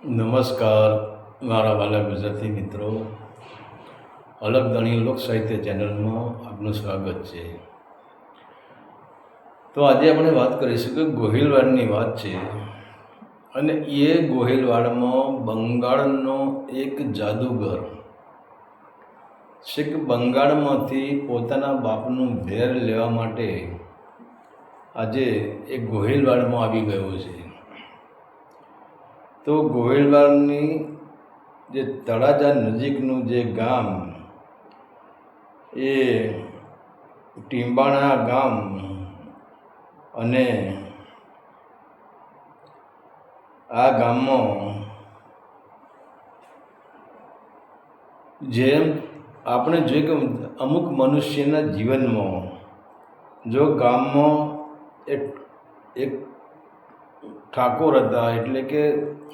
નમસ્કાર મારા વાલા ગુજરાતી મિત્રો, અલગ ધણી લોક સાહિત્ય ચેનલમાં આપનું સ્વાગત છે. તો આજે આપણે વાત કરીશું કે ગોહિલવાડની વાત છે. અને એ ગોહિલવાડમાં બંગાળનો એક જાદુગર છે કે બંગાળમાંથી પોતાના બાપનું ઘેર લેવા માટે આજે એ ગોહિલવાડમાં આવી ગયો છે. તો ગોહિલવાડની જે તળાજા નજીકનું જે ગામ એ ટીંબાણા ગામ, અને આ ગામમાં જેમ આપણે જોઈએ કે અમુક મનુષ્યના જીવનમાં જો ગામમાં એક ઠાકોર હતા, એટલે કે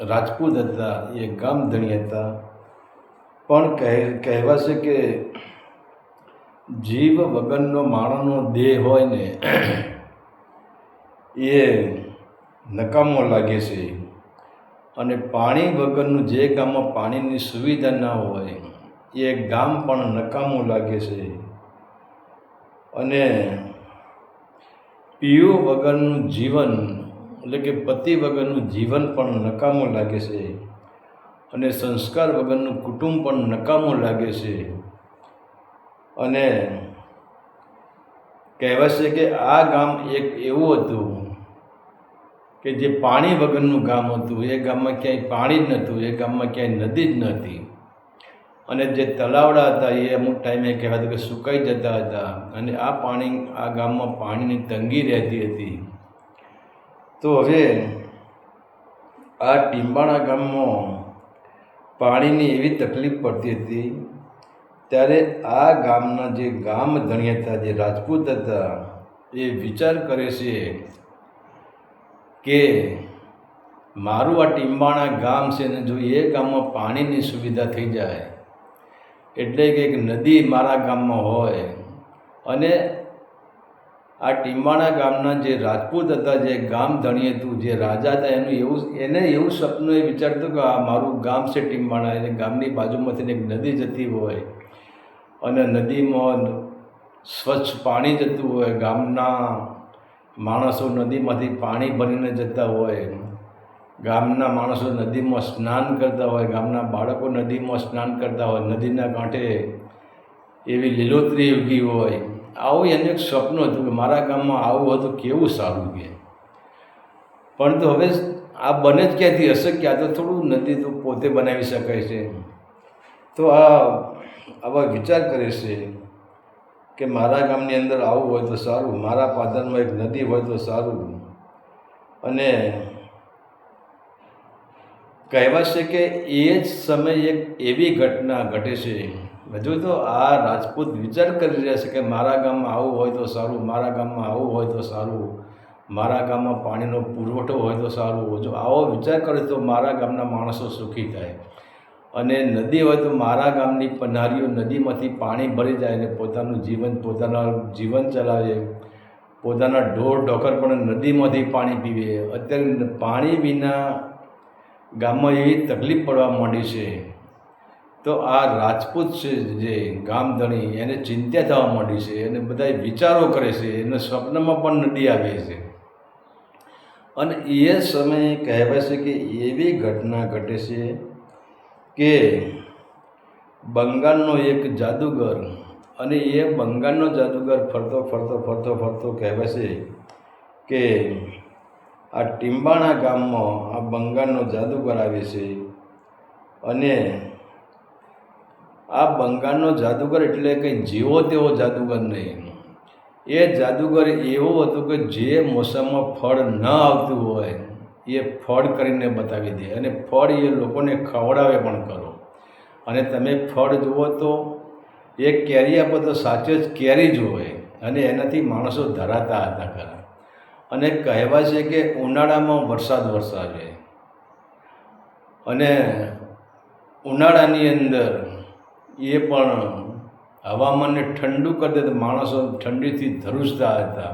રાજપૂત હતા, એ ગામ ધણી હતા. પણ કહેવાશે કે જીવ વગરનો માણસનો દેહ હોય ને એ નકામો લાગે છે. અને પાણી વગરનું જે ગામમાં પાણીની સુવિધા ના હોય એ ગામ પણ નકામું લાગે છે. અને પીવું વગરનું જીવન, એટલે કે પતિ વગરનું જીવન પણ નકામું લાગે છે. અને સંસ્કાર વગરનું કુટુંબ પણ નકામું લાગે છે. અને કહેવાય છે કે આ ગામ એક એવું હતું કે જે પાણી વગરનું ગામ હતું. એ ગામમાં ક્યાંય પાણી જ નહોતું, એ ગામમાં ક્યાંય નદી જ નહોતી. અને જે તલાવડા હતા એ અમુક ટાઈમે કહેવાતું કે સુકાઈ જતા હતા. અને આ ગામમાં પાણીની તંગી રહેતી હતી. તો હવે આ ટીંબાણા ગામમાં પાણીની એવી તકલીફ પડતી હતી. ત્યારે આ ગામના જે ગામ ધણી હતા, જે રાજપૂત હતા, એ વિચાર કરે છે કે મારું આ ટીંબાણા ગામ છે ને જો એ ગામમાં પાણીની સુવિધા થઈ જાય, એટલે કે એક નદી મારા ગામમાં હોય. અને આ ટીંબાણા ગામના જે રાજપૂત હતા, જે ગામ ધણી હતું, જે રાજા હતા, એને એવું સપનું એ વિચારતું કે આ મારું ગામ છે ટીંબાણા, એને ગામની બાજુમાંથી એક નદી જતી હોય અને નદીમાં સ્વચ્છ પાણી જતું હોય. ગામના માણસો નદીમાંથી પાણી ભરીને જતા હોય, ગામના માણસો નદીમાં સ્નાન કરતા હોય, ગામના બાળકો નદીમાં સ્નાન કરતા હોય, નદીના કાંઠે એવી લીલોતરી ઉગી હોય. આવું એને એક સપનું હતું કે મારા ગામમાં આવું હતું, કેવું સારું કે. પરંતુ હવે આ બને જ ક્યાંથી હશે કે? આ તો થોડું નદી તો પોતે બનાવી શકાય છે. તો આવા વિચાર કરે છે કે મારા ગામની અંદર આવું હોય તો સારું, મારા પાદરમાં એક નદી હોય તો સારું. અને કહેવાશે કે એ જ સમયે એક એવી ઘટના ઘટે છે. હજુ તો આ રાજપૂત વિચાર કરી રહ્યા છે કે મારા ગામમાં આવું હોય તો સારું, મારા ગામમાં આવું હોય તો સારું, મારા ગામમાં પાણીનો પુરવઠો હોય તો સારું. જો આવો વિચાર કરે તો મારા ગામના માણસો સુખી થાય. અને નદી હોય તો મારા ગામની પનારીઓ નદીમાંથી પાણી ભરી જાય અને પોતાના જીવન ચલાવે, પોતાના ઢોર ઢોકર પણ નદીમાંથી પાણી પીવે. અત્યારે પાણી વિના ગામમાં એવી તકલીફ પડવા માંડી છે. તો આ રાજપૂત છે જે ગામ ધણી, એને ચિંતા થવા માંડી છે. અને બધા વિચારો કરે છે, એને સ્વપ્નમાં પણ નદી આવે છે. અને એ સમયે કહેવાય છે કે એવી ઘટના ઘટે છે કે બંગાળનો એક જાદુગર, અને એ બંગાળનો જાદુગર ફરતો કહેવાય છે કે આ ટીંબાણા ગામમાં આ બંગાળનો જાદુગર આવે છે. અને આ બંગાળનો જાદુગર એટલે કંઈ જેવો તેવો જાદુગર નહીં. એ જાદુગર એવો હતો કે જે મોસમમાં ફળ ન આવતું હોય એ ફળ કરીને બતાવી દે. અને ફળ એ લોકોને ખવડાવે પણ કરો. અને તમે ફળ જુઓ તો એ કેરી આપો તો સાચે જ કેરી જ હોય. અને એનાથી માણસો ધરાતા હતા ખરા. અને કહેવાય છે કે ઉનાળામાં વરસાદ વરસાવે, અને ઉનાળાની અંદર એ પણ હવામાનને ઠંડુ કરી દે તો માણસો ઠંડીથી ધ્રુજતા હતા.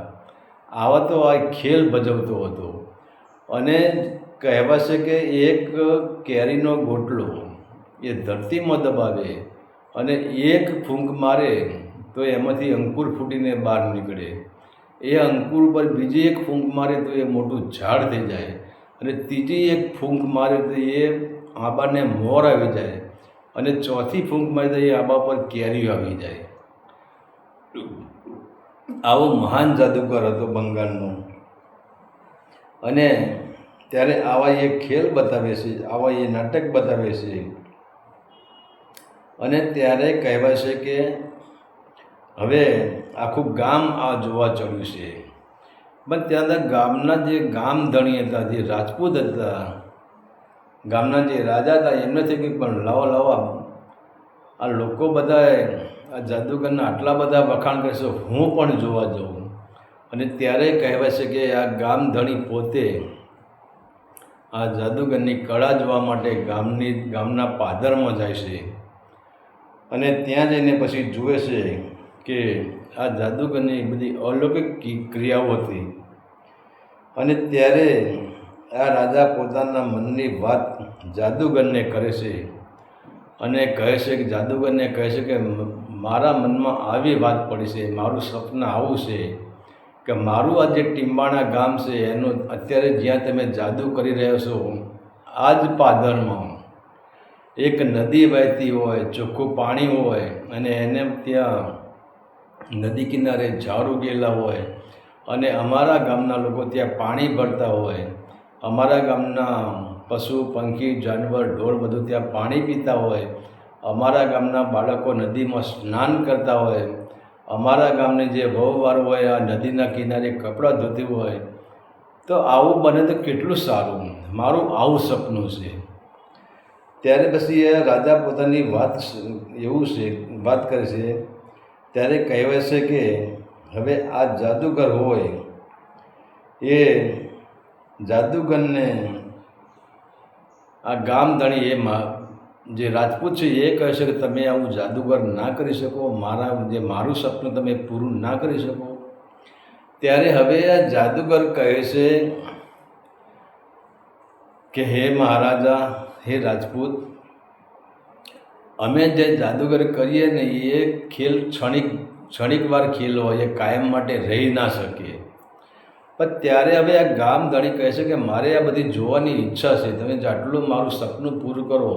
આવા તો આ ખેલ ભજવતો હતો. અને કહેવાશે કે એક કેરીનો ગોટલો એ ધરતીમાં દબાવે અને એક ફૂંક મારે તો એમાંથી અંકુર ફૂટીને બહાર નીકળે. એ અંકુર પર બીજી એક ફૂંક મારે તો એ મોટું ઝાડ થઈ જાય, અને ત્રીજી એક ફૂંક મારે તો એ આંબાને મોર આવી જાય, અને ચોથી ફૂંક મારે તો એ આંબા પર કેરીઓ આવી જાય. આવો મહાન જાદુગર હતો બંગાળનો. અને ત્યારે આવા એ ખેલ બતાવે છે, આવા એ નાટક બતાવે છે. અને ત્યારે કહેવાય છે કે હવે આખું ગામ આ જોવા ચડ્યું છે. પણ ત્યાંના ગામના જે ગામધણી હતા, જે રાજપૂત હતા, ગામના જે રાજા હતા, એમને થઈ ગયું પણ લાવો આ લોકો બધાએ આ જાદુગરના આટલા બધા વખાણ કરશે, હું પણ જોવા જાઉં. અને ત્યારે કહેવાય છે કે આ ગામધણી પોતે આ જાદુગરની કળા જોવા માટે ગામના પાદરમાં જાય છે. અને ત્યાં જઈને પછી જુએ છે કે આ જાદુગરની બધી અલૌકિક ક્રિયાઓ હતી. અને ત્યારે આ રાજા પોતાના મનની વાત જાદુગરને કરે છે, અને કહે છે કે જાદુગરને કહે છે કે મારા મનમાં આવી વાત પડી છે, મારું સપનું આવું છે કે મારું આ જે ટીમ્બાણા ગામ છે એનું અત્યારે જ્યાં તમે જાદુ કરી રહ્યો છો, આ જ પાદરમાં એક નદી વહેતી હોય, ચોખ્ખું પાણી હોય, અને એને ત્યાં નદી કિનારે ઝાડ ઉગેલા હોય, અને અમારા ગામના લોકો ત્યાં પાણી ભરતા હોય, અમારા ગામના પશુ પંખી જાનવર ઢોર બધું ત્યાં પાણી પીતા હોય, અમારા ગામના બાળકો નદીમાં સ્નાન કરતા હોય, અમારા ગામની જે વહુવાર હોય આ નદીના કિનારે કપડાં ધોતી હોય. તો આવું બને તો કેટલું સારું, મારું આવું સપનું છે. ત્યારે પછી એ રાજા પોતાની વાત કરે છે. ત્યારે કહેવાય છે કે હવે આ જાદુગર હોય એ જાદુગરને આ ગામધણી જે રાજપૂત છે એ કહે છે કે તમે આવું જાદુગર ના કરી શકો, મારું સપનું તમે પૂરું ના કરી શકો. ત્યારે હવે આ જાદુગર કહે છે કે હે મહારાજા, હે રાજપૂત, અમે જે જાદુગર કરીએ ને એ ખેલ ક્ષણિક વાર ખેલ હોય, એ કાયમ માટે રહી ના શકે. પણ ત્યારે હવે આ ગામધણી કહે છે કે મારે આ બધી જોવાની ઈચ્છા છે, તમે જેટલું મારું સપનું પૂરું કરો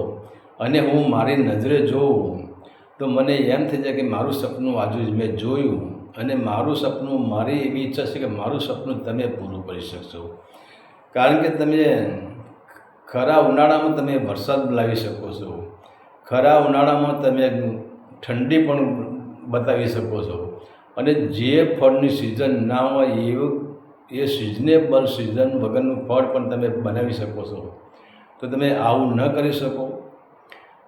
અને હું મારી નજરે જોઉં તો મને એમ થઈ જાય કે મારું સપનું આજુ જ મેં જોયું, અને મારું સપનું, મારી એવી ઈચ્છા છે કે મારું સપનું તમે પૂરું કરી શકશો. કારણ કે તમે ખરા ઉનાળામાં તમે વરસાદ લાવી શકો છો, ખરા ઉનાળામાં તમે ઠંડી પણ બતાવી શકો છો, અને જે ફળની સિઝન ના હોય એ સિઝનેબલ સિઝન વગરનું ફળ પણ તમે બનાવી શકો છો. તો તમે આવું ન કરી શકો.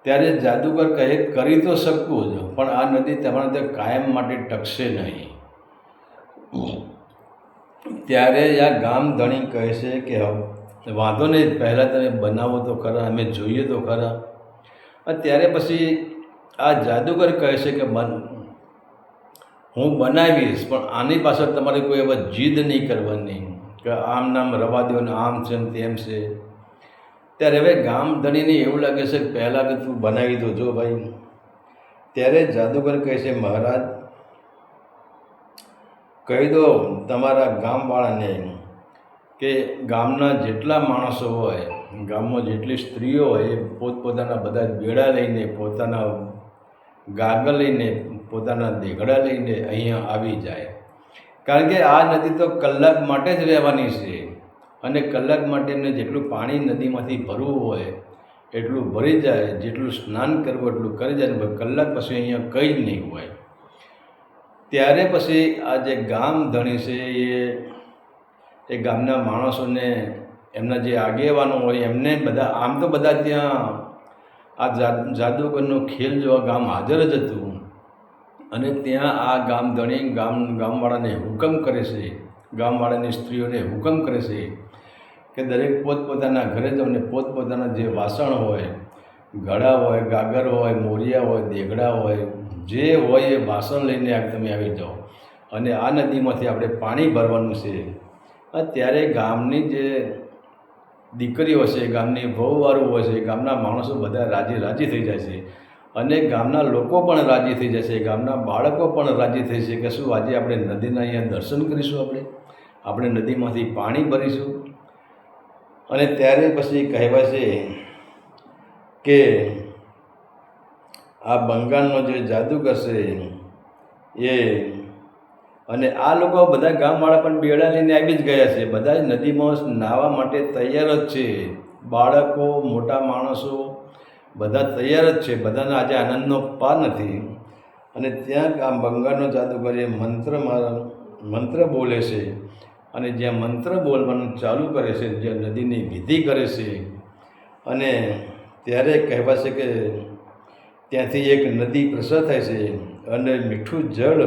ત્યારે જાદુગર કહે કરી તો શકું જ, પણ આ નદી તમારા ત્યાં કાયમ માટે ટકશે નહીં. ત્યારે આ ગામધણી કહે છે કે વાંધો નહીં, પહેલાં તમે બનાવો તો ખરા, અમે જોઈએ તો ખરા. ત્યારે પછી આ જાદુગર કહે છે કે હું બનાવીશ, પણ આની પાછળ તમારે કોઈ એવા જીદ નહીં કરવાની કે આમ નામ રવા દો ને આમ છે ને તેમ છે. ત્યારે હવે ગામધણીને એવું લાગે છે કે પહેલાં કે તું બનાવી દો જો ભાઈ. ત્યારે જાદુગર કહે છે મહારાજ, કહી દો તમારા ગામવાળાને કે ગામના જેટલા માણસો હોય, ગામમાં જેટલી સ્ત્રીઓ હોય, એ પોતપોતાના બધા બેડા લઈને, પોતાના ગાગર લઈને, પોતાના દેઘડા લઈને અહીંયા આવી જાય. કારણ કે આ નદી તો કલાક માટે જ રહેવાની છે, અને કલાક માટે એમને જેટલું પાણી નદીમાંથી ભરવું હોય એટલું ભરી જાય, જેટલું સ્નાન કરવું એટલું કરી જાય. કલાક પછી અહીંયા કંઈ જ નહીં હોય. ત્યારે પછી આ જે ગામધણી છે એ ગામના માણસોને, એમના જે આગેવાનો હોય એમને બધા, આમ તો બધા ત્યાં આ જાદુગરનો ખેલ જોવા ગામ હાજર જ હતું. અને ત્યાં આ ગામધણી ગામવાળાને હુકમ કરે છે, ગામવાળાની સ્ત્રીઓને હુકમ કરે છે કે દરેક પોતપોતાના ઘરે જાઓ ને પોતપોતાના જે વાસણ હોય, ઘડા હોય, ગાગર હોય, મોરિયા હોય, દેઘડા હોય, જે હોય એ વાસણ લઈને તમે આવી જાઓ, અને આ નદીમાંથી આપણે પાણી ભરવાનું છે. ત્યારે ગામની જે દીકરીઓ છે, ગામની વહુવારું હોય છે, ગામના માણસો બધા રાજી થઈ જાય છે અને ગામના લોકો પણ રાજી થઈ જાય છે, ગામના બાળકો પણ રાજી થઈ છે કે શું આજે આપણે નદીના અહીંયા દર્શન કરીશું, આપણે નદીમાંથી પાણી ભરીશું. અને ત્યારે પછી કહેવાય છે કે આ બંગાળનો જે જાદુગર છે એ, અને આ લોકો બધા ગામવાળા પણ બેડા લઈને આવી જ ગયા છે, બધા જ નદીમાં નાહવા માટે તૈયાર જ છે, બાળકો મોટા માણસો બધા તૈયાર જ છે, બધાના આજે આનંદનો પાર નથી. અને ત્યાં આ બંગાળનો જાદુગર એ મંત્ર બોલે છે અને જ્યાં મંત્ર બોલવાનું ચાલુ કરે છે, જ્યાં નદીની વિધિ કરે છે, અને ત્યારે કહેવાય છે કે ત્યાંથી એક નદી પ્રસર થાય છે અને મીઠું જળ,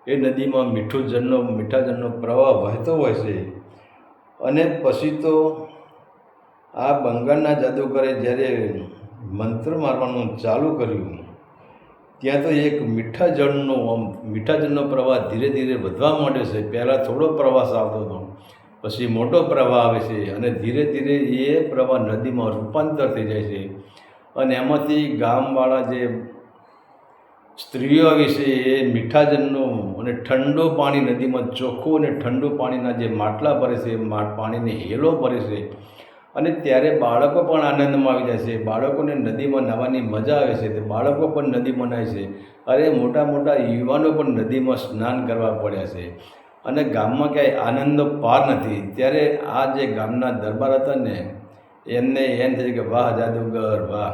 એ નદીમાં મીઠા જળનો પ્રવાહ વહેતો હોય છે. અને પછી તો આ બંગાળના જાદુગરે જ્યારે મંત્ર મારવાનું ચાલુ કર્યું, ત્યાં તો એક મીઠા જળનો પ્રવાહ ધીરે ધીરે વધવા માંડે છે. પહેલાં થોડો પ્રવાહ આવતો હતો, પછી મોટો પ્રવાહ આવે છે અને ધીરે ધીરે એ પ્રવાહ નદીમાં રૂપાંતર થઈ જાય છે. અને એમાંથી ગામવાળા જે સ્ત્રીઓ આવી છે એ મીઠા જળનું અને ઠંડુ પાણી, નદીમાં ચોખ્ખું અને ઠંડુ પાણીના જે માટલા ભરે છે, પાણીની હેલો ભરે છે. અને ત્યારે બાળકો પણ આનંદમાં આવી જાય છે, બાળકોને નદીમાં નાહવાની મજા આવે છે, તે બાળકો પણ નદીમાં નાહે છે. અરે મોટા મોટા યુવાનો પણ નદીમાં સ્નાન કરવા પડ્યા છે અને ગામમાં ક્યાંય આનંદનો પાર નથી. ત્યારે આ જે ગામના દરબાર હતા ને, એમને એમ થયું કે વાહ જાદુગર વાહ,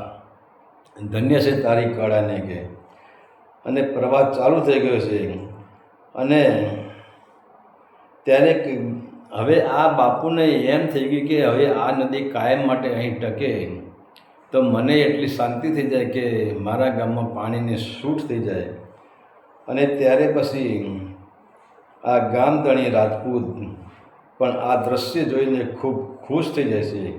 ધન્ય છે તારી કળાને કે. અને પ્રવાહ ચાલુ થઈ ગયો છે. અને ત્યારે હવે આ બાપુને એમ થઈ ગયું કે હવે આ નદી કાયમ માટે અહીં ટકે તો મને એટલી શાંતિ થઈ જાય કે મારા ગામમાં પાણીની છૂટ થઈ જાય. અને ત્યારે પછી આ ગામધણી રાજપૂત પણ આ દ્રશ્ય જોઈને ખૂબ ખુશ થઈ જાય છે.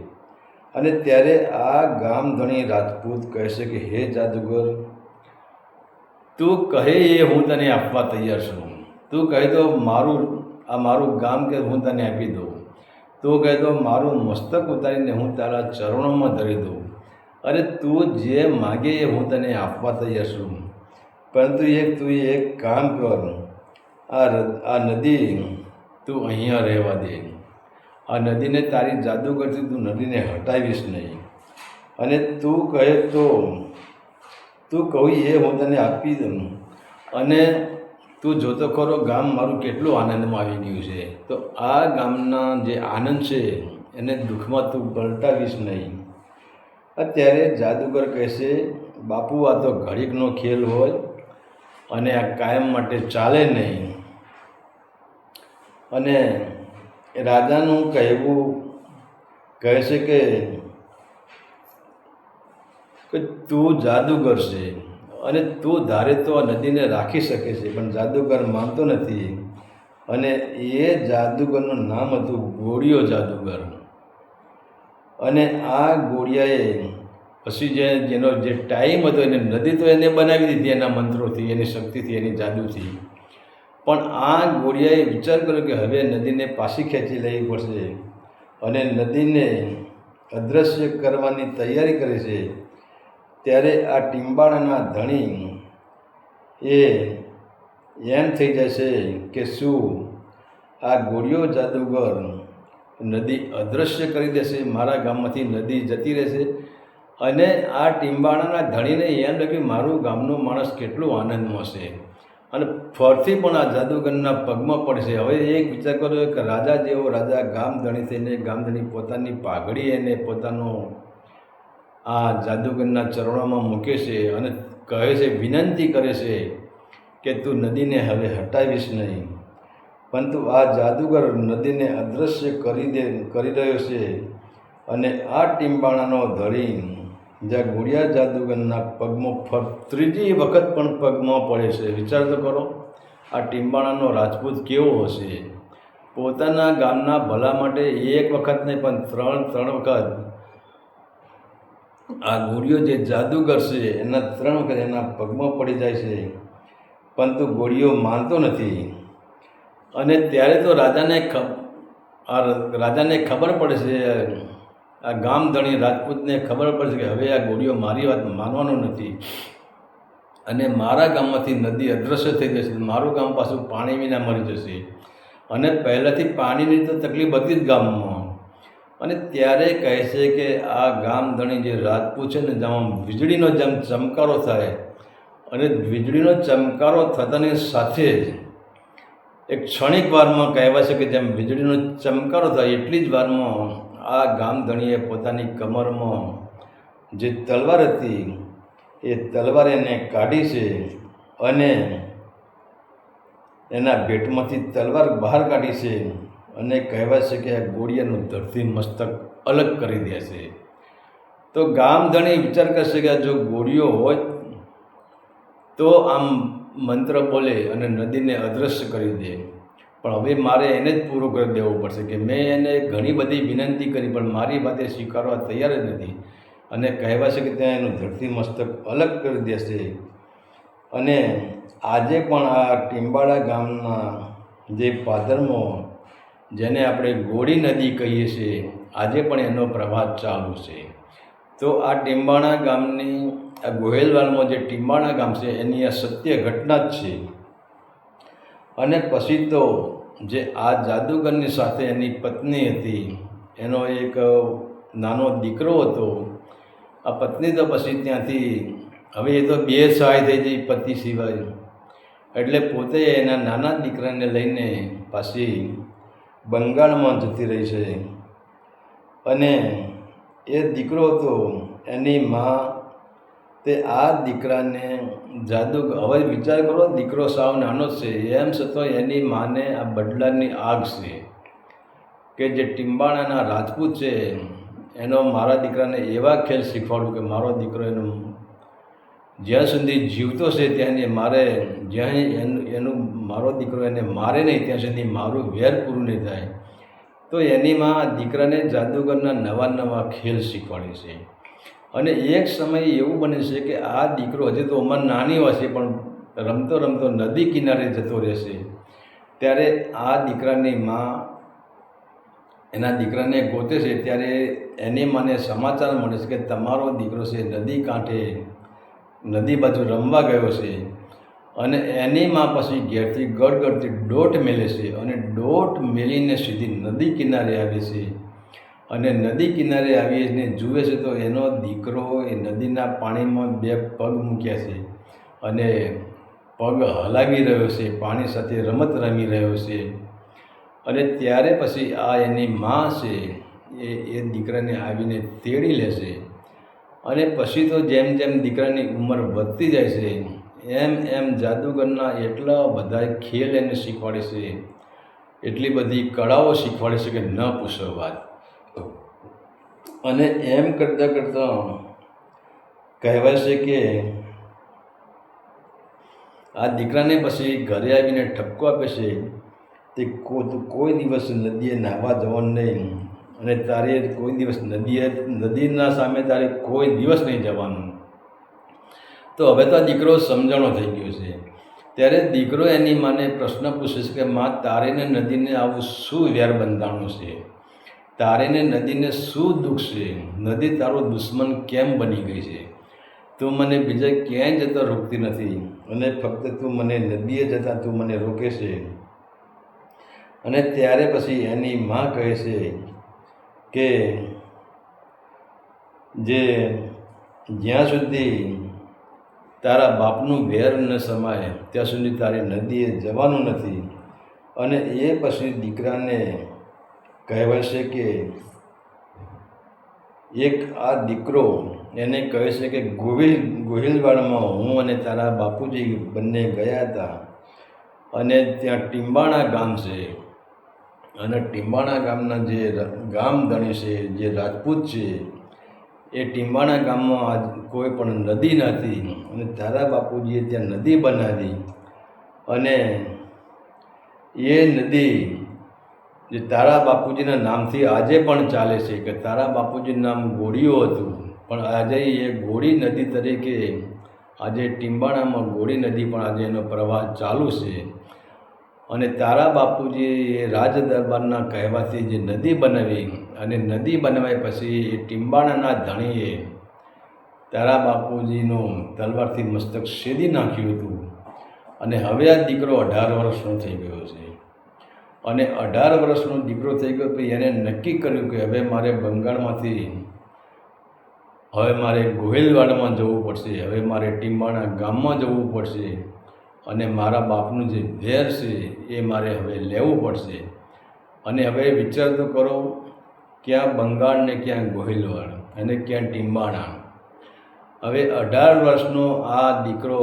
અને ત્યારે આ ગામધણી રાજપૂત કહે છે કે હે જાદુગર, તું કહે એ હું તને આપવા તૈયાર છું. તું કહે તો મારું ગામ કે હું તને આપી દઉં. તું કહે તો મારું મસ્તક ઉતારીને હું તારા ચરણોમાં ધરી દઉં. અરે તું જે માગે એ હું તને આપવા તૈયાર છું. પરંતુ તું એક કામ કર, આ નદી તું અહીંયા રહેવા દે. આ નદીને તારી જાદુગરથી તું નદીને હટાવીશ નહીં. અને તું કહે તો તું કહું એ હું તને આપી દઉં. અને તું જોતો ખરો ગામ મારું કેટલું આનંદમાં આવી ગયું છે. તો આ ગામના જે આનંદ છે એને દુઃખમાં તું પલટાવીશ નહીં. અત્યારે જાદુગર કહેશે બાપુ આ તો ઘડીકનો ખેલ હોય અને આ કાયમ માટે ચાલે નહીં. અને રાજાનું કહેવું કહે છે કે તું જાદુગર છે અને તું ધારે તો આ નદીને રાખી શકે છે, પણ જાદુગર માનતો નથી. અને એ જાદુગરનું નામ હતું ગોળિયો જાદુગર. અને આ ગોળિયાએ પછી જેનો જે ટાઈમ હતો એને નદી તો એને બનાવી દીધી એના મંત્રોથી, એની શક્તિથી, એની જાદુથી. પણ આ ગોળિયાએ વિચાર કર્યો કે હવે નદીને પાછી ખેંચી લેવી પડશે અને નદીને અદૃશ્ય કરવાની તૈયારી કરે છે. ત્યારે આ ટીમ્બાણાના ધણી એ એમ થઈ જશે કે શું આ ગોળિયો જાદુગર નદી અદૃશ્ય કરી દેશે, મારા ગામમાંથી નદી જતી રહેશે. અને આ ટીમ્બાણાના ધણીને એમ લાગ્યું મારું ગામનો માણસ કેટલું આનંદમાં છે અને ફરથી પણ આ જાદુગરના પગમાં પડશે. હવે એક વિચાર કર્યો કે રાજા જેવો રાજા ગામધણી થઈને ગામધણી પોતાની પાઘડી એને પોતાનો આ જાદુગરના ચરણોમાં મૂકે છે અને કહે છે, વિનંતી કરે છે કે તું નદીને હવે હટાવીશ નહીં. પરંતુ આ જાદુગર નદીને અદૃશ્ય કરી રહ્યો છે. અને આ ટીમ્બાણાનો ધણી જ્યાં ગોળિયા જાદુગરના પગમાં ત્રીજી વખત પણ પગમાં પડે છે. વિચાર તો કરો આ ટીમ્બાણાનો રાજપૂત કેવો હશે. પોતાના ગામના ભલા માટે એક વખત નહીં પણ ત્રણ વખત આ ગોળિયો જે જાદુગર છે એના 3 વખત એના પગમાં પડી જાય છે, પરંતુ ગોળિયો માનતો નથી. અને ત્યારે તો રાજાને ખબર પડે છે આ ગામધણી રાજપૂતને ખબર પડશે કે હવે આ ગોળીઓ મારી વાત માનવાનો નથી અને મારા ગામમાંથી નદી અદૃશ્ય થઈ જશે, મારું ગામ પાછું પાણી વિના મરી જશે. અને પહેલાંથી પાણીની તો તકલીફ હતી જ ગામમાં. અને ત્યારે કહે છે કે આ ગામધણી જે રાજપૂત છે ને, જેમ વીજળીનો જેમ ચમકારો થાય અને વીજળીનો ચમકારો થતાની સાથે જ એક ક્ષણિક વારમાં કહેવાય છે કે જેમ વીજળીનો ચમકારો થાય એટલી જ વારમાં આ ગામધણીએ પોતાની કમરમાં જે તલવાર હતી એ તલવાર એને કાઢી છે અને એના ભેટમાંથી તલવાર બહાર કાઢી છે અને કહેવાય છે કે આ ગોળીયાનું ધરતી મસ્તક અલગ કરી દે છે. તો ગામધણી વિચાર કરશે કે જો ગોળીઓ હોય તો આમ મંત્ર બોલે અને નદીને અદૃશ્ય કરી દે, પણ હવે મારે એને જ પૂરું કરી દેવું પડશે કે મેં એને ઘણી બધી વિનંતી કરી પણ મારી વાતે સ્વીકારવા તૈયાર જ નથી. અને કહેવાય છે કે ત્યાં એનું ધરતી મસ્તક અલગ કરી દેશે. અને આજે પણ આ ટીમ્બાળા ગામના જે પાદરમાં જેને આપણે ગોળી નદી કહીએ છીએ, આજે પણ એનો પ્રવાહ ચાલુ છે. તો આ ટીમ્બાણા ગામની આ ગોહિલવાડમાં જે ટીમ્બાણા ગામ છે એની આ સત્ય ઘટના જ છે. અને પછી તો જે આ જાદુગરની સાથે એની પત્ની હતી, એનો એક નાનો દીકરો હતો. આ પત્ની તો પછી ત્યાંથી હવે એ તો બે સહાય થઈ ગઈ પતિ સિવાય, એટલે પોતે એના નાના દીકરાને લઈને પાછી બંગાળમાં જતી રહી છે. અને એ દીકરો હતો એની મા તે આ દીકરાને હવે વિચાર કરો, દીકરો સાવ નાનો જ છે, એમ છતાં એની માને આ બદલાની આગ છે કે જે ટીમ્બાણાના રાજપૂત છે એનો મારા દીકરાને એવા ખેલ શીખવાડું કે મારો દીકરો એનો જ્યાં સુધી જીવતો છે ત્યાં મારે જ્યાં એનું મારો દીકરો એને મારે નહીં ત્યાં સુધી મારું વેર પૂરું નહીં થાય. તો એની માં દીકરાને જાદુગરના નવા નવા ખેલ શીખવાડે છે. અને એક સમય એવું બને છે કે આ દીકરો હજી તો ઉંમર નાની હોય છે પણ રમતો રમતો નદી કિનારે જતો રહેશે. ત્યારે આ દીકરાની માં એના દીકરાને ગોતે છે. ત્યારે એની માને સમાચાર મળે છે કે તમારો દીકરો છે નદી કાંઠે નદી બાજુ રમવા ગયો છે. અને એની માં પછી ઘેરથી ગડગડતી દોટ મેલે છે અને દોટ મેલીને સીધી નદી કિનારે આવે છે. અને નદી કિનારે આવીને જુએ છે તો એનો દીકરો એ નદીના પાણીમાં બે પગ મૂક્યા છે અને પગ હલાવી રહ્યો છે, પાણી સાથે રમત રમી રહ્યો છે. અને ત્યારે પછી આ એની માં છે એ દીકરાને આવીને તેડી લેશે. અને પછી તો જેમ જેમ દીકરાની ઉંમર વધતી જાય છે એમ એમ જાદુગરના એટલા બધા ખેલ એને શીખવાડે છે, એટલી બધી કળાઓ શીખવાડે છે કે ન પૂછો વાત. અને એમ કરતાં કરતાં કહેવાય છે કે આ દીકરાને પછી ઘરે આવીને ઠપકો આપે છે તે કોઈ દિવસ નદીએ નાહવા જવાનું નહીં અને તારે કોઈ દિવસ નદીના સામે તારે કોઈ દિવસ નહીં જવાનું. તો હવે તો આ દીકરો સમજણો થઈ ગયો છે. ત્યારે દીકરો એની માને પ્રશ્ન પૂછે છે કે માં, તારેને નદીને આવું શું વેર બંધાણું છે? તારેને નદીને શું દુઃખ છે? નદી તારો દુશ્મન કેમ બની ગઈ છે? તું મને બીજા ક્યાંય જતા રોકતી નથી અને ફક્ત તું મને નદીએ જતાં તું મને રોકે છે. અને ત્યારે પછી એની માં કહે છે કે જ્યાં સુધી તારા બાપનું વેર ન સમાય ત્યાં સુધી તારે નદીએ જવાનું નથી. અને એ પછી દીકરાને કહેવાય છે કે એક આ દીકરો એને કહે છે કે ગોહિલવાડમાં હું અને તારા બાપુજી બંને ગયા હતા અને ત્યાં ટીમ્બાણા ગામ છે અને ટીમ્બાણા ગામના જે ગામધણી છે, જે રાજપૂત છે, એ ટીમ્બાણા ગામમાં કોઈ પણ નદી નથી અને તારા બાપુજીએ ત્યાં નદી બનાવી. અને એ નદી જે તારા બાપુજીના નામથી આજે પણ ચાલે છે કે તારા બાપુજીનું નામ ગોળીઓ હતું, પણ આજે એ ગોળી નદી તરીકે આજે ટીમ્બાણામાં ગોળી નદી પણ આજે એનો પ્રવાહ ચાલુ છે. અને તારા બાપુજીએ રાજ દરબારના કહેવાથી જે નદી બનાવી અને નદી બનાવ્યા પછી એ ટીમ્બાણાના ધણીએ તારા બાપુજીનું તલવારથી મસ્તક છેદી નાખ્યું હતું. અને હવે આ દીકરો 18 વર્ષનો થઈ ગયો છે. અને 18 વર્ષનો દીકરો થઈ ગયો તો એને નક્કી કર્યું કે હવે મારે બંગાળમાંથી હવે મારે ગોહિલવાડમાં જવું પડશે, હવે મારે ટીમ્બાણા ગામમાં જવું પડશે અને મારા બાપનું જે ઝેર છે એ મારે હવે લેવું પડશે. અને હવે વિચાર તો કરો, ક્યાં બંગાળ ને ક્યાં ગોહિલવાડ અને ક્યાં ટીમ્બાણા. હવે 18 વર્ષનો આ દીકરો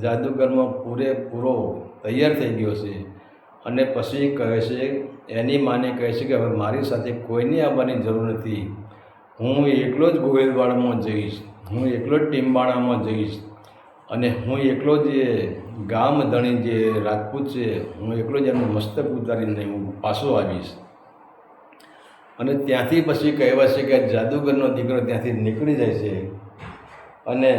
જાદુગરમાં પૂરેપૂરો તૈયાર થઈ ગયો છે. અને પછી કહે છે, એની માને કહે છે કે હવે મારી સાથે કોઈને આવવાની જરૂર નથી, હું એકલો જ ગોહિલવાડમાં જઈશ, હું એકલો જ ટીમ્બાણામાં જઈશ અને હું એકલો જ એ ગામ ધણી જે રાજપૂત છે હું એકલો જ એનું મસ્તક ઉતારીને હું પાછો આવીશ. અને ત્યાંથી પછી કહેવાય છે કે જાદુગરનો દીકરો ત્યાંથી નીકળી જાય છે અને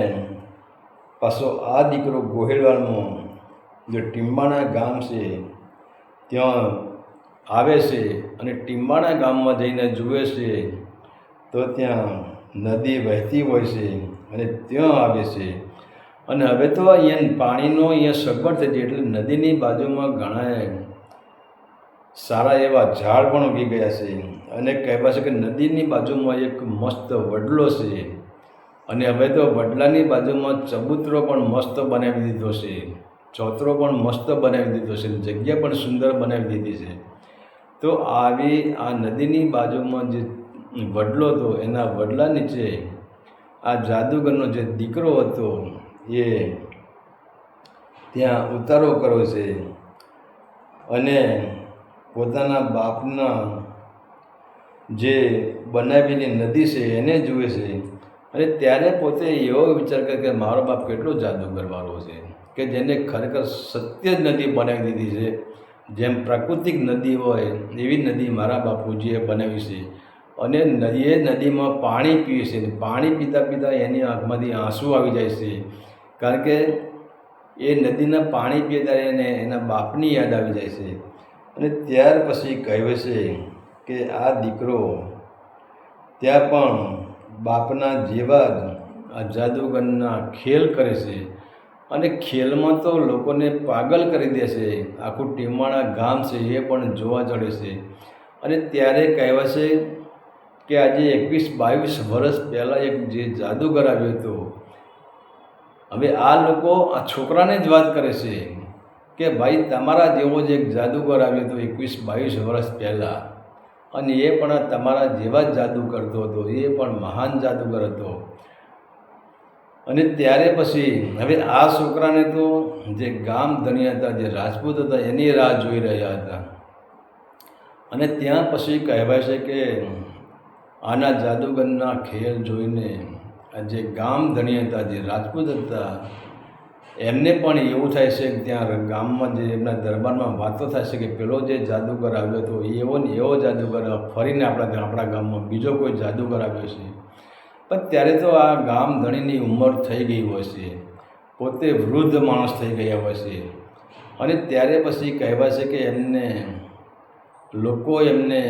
પાછો આ દીકરો ગોહિલવાડમાં જે ટીમ્બાણા ગામ છે ત્યાં આવે છે. અને ટીમ્બાણા ગામમાં જઈને જુએ છે તો ત્યાં નદી વહેતી હોય છે અને ત્યાં આવે છે. અને હવે તો અહીંયા પાણીનો અહીંયા સગવડ થઈ છે, એટલે નદીની બાજુમાં ઘણા સારા એવા ઝાડ પણ ઉગી ગયા છે. અને કહેવાય છે કે નદીની બાજુમાં એક મસ્ત વડલો છે અને હવે તો વડલાની બાજુમાં ચબૂતરો પણ મસ્ત બનાવી દીધો છે, ચોતરો પણ મસ્ત બનાવી દીધો છે, જગ્યા પણ સુંદર બનાવી દીધી છે. તો આવી આ નદીની બાજુમાં જે વડલો હતો એના વડલા નીચે આ જાદુગરનો જે દીકરો હતો એ ત્યાં ઉતારો કર્યો છે અને પોતાના બાપના જે બનાવેલી નદી છે એને જુએ છે. અને ત્યારે પોતે એવો વિચાર કરે કે મારો બાપ કેટલો જાદુગરવાળો છે કે જેને ખરેખર સત્ય જ નદી બનાવી દીધી છે. જેમ પ્રાકૃતિક નદી હોય એવી નદી મારા બાપુજીએ બનાવી છે. અને એ નદીમાં પાણી પીએ છે. પાણી પીતા પીતા એની આંખમાંથી આંસુ આવી જાય છે, કારણ કે એ નદીના પાણી પીએ ત્યારે એને એના બાપની યાદ આવી જાય છે. અને ત્યાર પછી કહે છે કે આ દીકરો ત્યાં પણ બાપના જેવા જ આ જાદુગરના ખેલ કરે છે. અને ખેલમાં તો લોકોને પાગલ કરી દે છે. આખું ટીમ્બાણા ગામ છે એ પણ જોવા ચડે છે. અને ત્યારે કહેવાય છે કે આજે 21-22 વર્ષ પહેલાં એક જે જાદુગર આવ્યો હતો, હવે આ લોકો આ છોકરાને જ વાત કરે છે કે ભાઈ તમારા જેવો જ એક જાદુગર આવ્યો હતો 21-22 વર્ષ પહેલાં, અને એ પણ તમારા જેવા જ જાદુ કરતો હતો, એ પણ મહાન જાદુગર હતો. અને ત્યારે પછી હવે આ છોકરાને તો જે ગામ ધણી હતા, જે રાજપૂત હતા, એની રાહ જોઈ રહ્યા હતા. અને ત્યાં પછી કહેવાય છે કે આના જાદુગરના ખેલ જોઈને આ જે ગામ ધણી હતા, જે રાજપૂત હતા, એમને પણ એવું થાય છે કે ત્યાં ગામમાં જે એમના દરબારમાં વાતો થાય છે કે પેલો જે જાદુગર આવ્યો હતો એવો ને એવો જાદુગર ફરીને આપણા ગામમાં બીજો કોઈ જાદુગર આવ્યો છે. પણ ત્યારે તો આ ગામ ધણીની ઉંમર થઈ ગઈ હોય છે, પોતે વૃદ્ધ માણસ થઈ ગયા હોય છે. અને ત્યારે પછી કહેવાય છે કે એમને લોકો એમને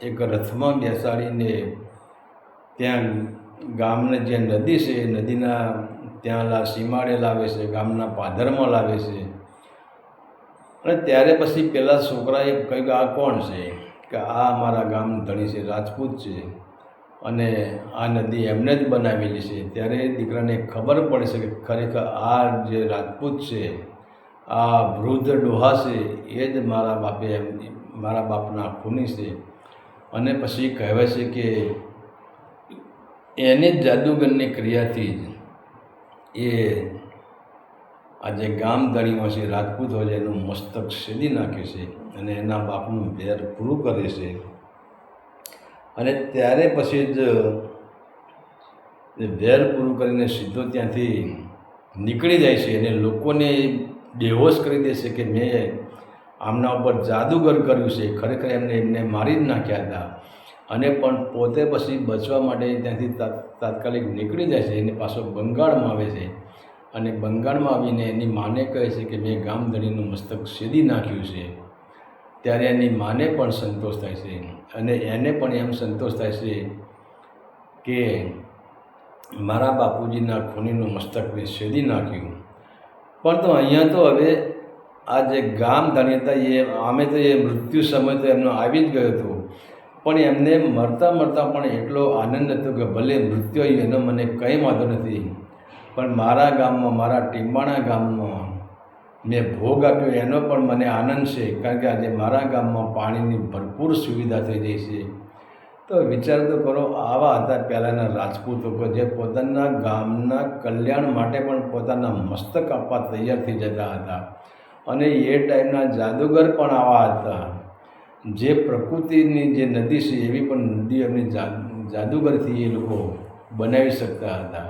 એક રથમાં બેસાડીને ત્યાં ગામની જે નદી છે નદીના ત્યાં સીમાડે લાવે છે, ગામના પાદરમાં લાવે છે. અને ત્યારે પછી પેલા છોકરાએ કહ્યું કે આ કોણ છે, કે આ અમારા ગામ ધણી છે, રાજપૂત છે અને આ નદી એમને જ બનાવેલી છે. ત્યારે દીકરાને ખબર પડે છે કે ખરેખર આ જે રાજપૂત છે, આ વૃદ્ધ ડોહા છે, એ જ મારા બાપના ખૂની છે. અને પછી કહેવાય છે કે એની જ જાદુગરની ક્રિયાથી જ એ આ જે ગામ ધણીઓ છે, રાજપૂત હોય છે, એનું મસ્તક છેદી નાખે છે અને એના બાપનું વેર પૂરું કરે છે. અને ત્યારે પછી જ વેર પૂરું કરીને સીધો ત્યાંથી નીકળી જાય છે અને લોકોને બેહોશ કરી દે છે કે મેં આમના ઉપર જાદુગર કર્યું છે, ખરેખર એમને મારી જ નાખ્યા હતા. અને પણ પોતે પછી બચવા માટે ત્યાંથી તાત્કાલિક નીકળી જાય છે. એને પાછો બંગાળમાં આવે છે અને બંગાળમાં આવીને એની માને કહે છે કે મેં ગામધણીનું મસ્તક છેદી નાખ્યું છે. ત્યારે એની માને પણ સંતોષ થાય છે અને એને પણ એમ સંતોષ થાય છે કે મારા બાપુજીના ખૂનીનું મસ્તક મેં છેદી નાખ્યું. પણ તો અહીંયા તો હવે આ જે ગામ ધણી હતા એ આમે તો એ મૃત્યુ સમય તો એમનો આવી જ ગયો હતો, પણ એમને મરતા પણ એટલો આનંદ હતો કે ભલે મૃત્યુ આવ્યું એનો મને કંઈ વાંધો નથી, પણ મારા ગામમાં, મારા ટીમ્બાણા ગામમાં મેં ભોગ આપ્યો એનો પણ મને આનંદ છે, કારણ કે આજે મારા ગામમાં પાણીની ભરપૂર સુવિધા થઈ ગઈ છે. તો વિચાર તો કરો, આવા હતા પહેલાંના રાજપૂતો કે જે પોતાના ગામના કલ્યાણ માટે પણ પોતાના મસ્તક આપવા તૈયાર થઈ જતા હતા. અને એ ટાઈમના જાદુગર પણ આવા હતા, જે પ્રકૃતિની જે નદી છે એવી પણ નદી એમની જાદુગરથી એ લોકો બનાવી શકતા હતા.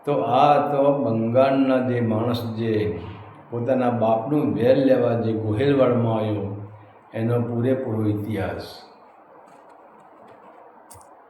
તો આ તો બંગાળના જે માણસ જે પોતાના બાપનું વેર લેવા જે ગોહિલવાડમાં આવ્યો એનો પૂરેપૂરો ઇતિહાસ.